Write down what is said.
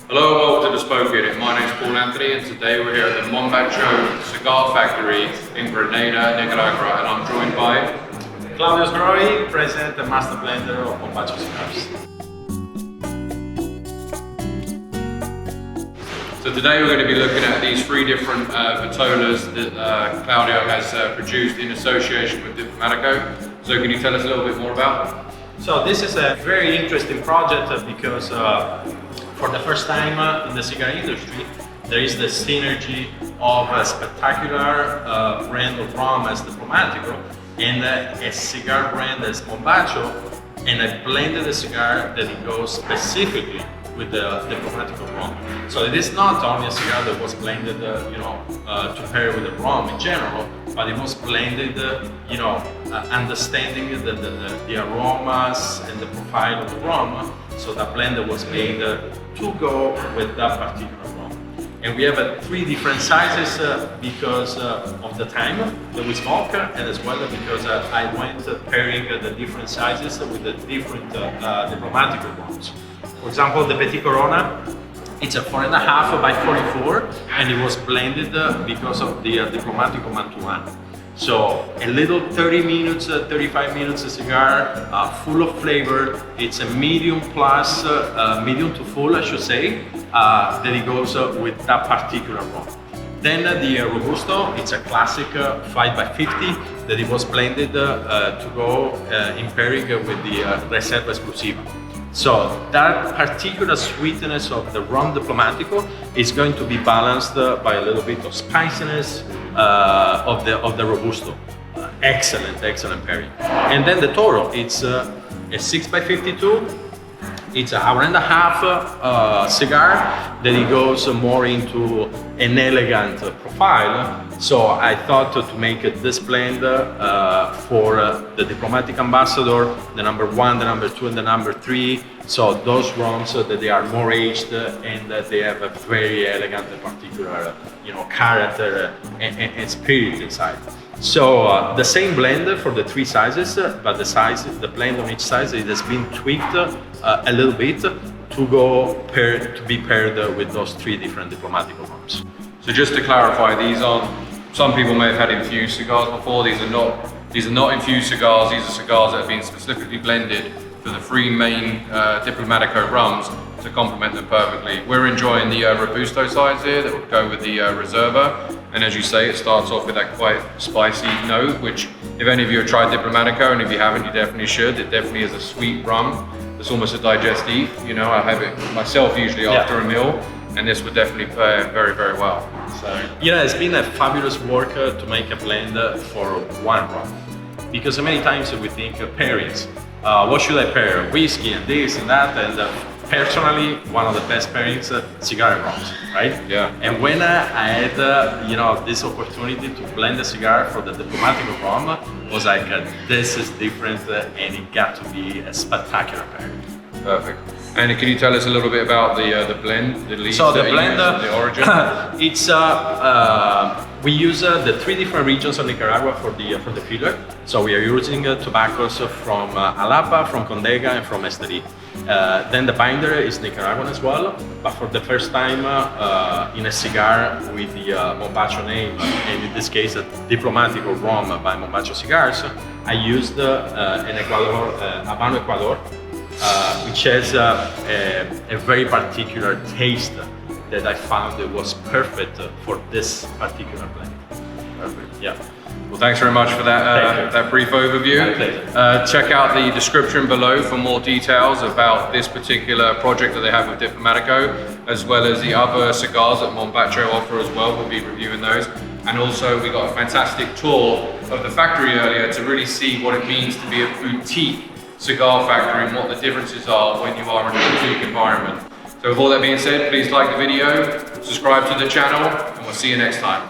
Hello and welcome to the Spoke Unit. My name is Paul Anthony and today we're here at the Mombacho Cigar Factory in Grenada, Nicaragua, and I'm joined by Claudio Sgroi, President and Master Blender of Mombacho Cigars. So today we're going to be looking at these three different vitolas that Claudio has produced in association with Diplomático. So can you tell us a little bit more about them? So this is a very interesting project because for the first time in the cigar industry, there is the synergy of a spectacular brand of rum as Diplomático and a cigar brand as Mombacho, and I blended a cigar that it goes specifically with the Diplomático rum. So it is not only a cigar that was blended, to pair with the rum in general, but it was blended, understanding the aromas and the profile of the rum. So that blend was made to go with that particular rum. And we have three different sizes because of the time that we smoke, and as well because I went pairing the different sizes with the different Diplomático rums. For example, the Petit Corona, it's a 4.5 by 44, and it was blended because of the Diplomático Mantuan. So a little 30 minutes, 35 minutes cigar, full of flavor. It's a medium plus, medium to full, I should say, that it goes with that particular rum. Then the Robusto, it's a classic 5 by 50 that it was blended to go in pairing with the Reserva Exclusiva. So that particular sweetness of the rum Diplomático is going to be balanced by a little bit of spiciness of the Robusto. Excellent pairing. And then the Toro, it's a 6 by 52. It's an hour and a half cigar that it goes more into an elegant profile. So I thought to make this blend for the Diplomatic Ambassador, the number 1, the number 2, and the number 3. So those rums that they are more aged and that they have a very elegant and particular, character and spirit inside. So the same blend for the three sizes, but the blend on each size, it has been tweaked a little bit to be paired with those three different Diplomático rums. So just to clarify, some people may have had infused cigars before. These are not infused cigars. These are cigars that have been specifically blended for the three main Diplomático rums to complement them perfectly. We're enjoying the Robusto size here that would go with the Reserva. And as you say, it starts off with that quite spicy note, which if any of you have tried Diplomático, and if you haven't, you definitely should. It definitely is a sweet rum. It's almost a digestif. I have it myself usually after a meal, and this would definitely pair very, very well. So, it's been a fabulous work to make a blend for one rum. Because many times we think pairings. What should I pair? Whiskey and this and that, and personally, one of the best pairings, cigar and rums, right? Yeah. And when I had, this opportunity to blend a cigar for the Diplomático rum, was like, this is different, and it got to be a spectacular pairing. Perfect. And can you tell us a little bit about the blend, the leaves? So the blend, the origin. It's we use the three different regions of Nicaragua for the filler. So we are using tobaccos from Jalapa, from Condega, and from Estelí. Then the binder is Nicaraguan as well, but for the first time in a cigar with the Mombacho name, and in this case a Diplomático rum by Mombacho Cigars, I used an Habano Ecuador, which has a very particular taste that I found it was perfect for this particular blend. Perfect. Yeah. Well, thanks very much for that brief overview. Check out the description below for more details about this particular project that they have with Diplomático, as well as the other cigars that Mombacho offer as well. We'll be reviewing those. And also we got a fantastic tour of the factory earlier to really see what it means to be a boutique cigar factory and what the differences are when you are in a boutique environment. So with all that being said, please like the video, subscribe to the channel, and we'll see you next time.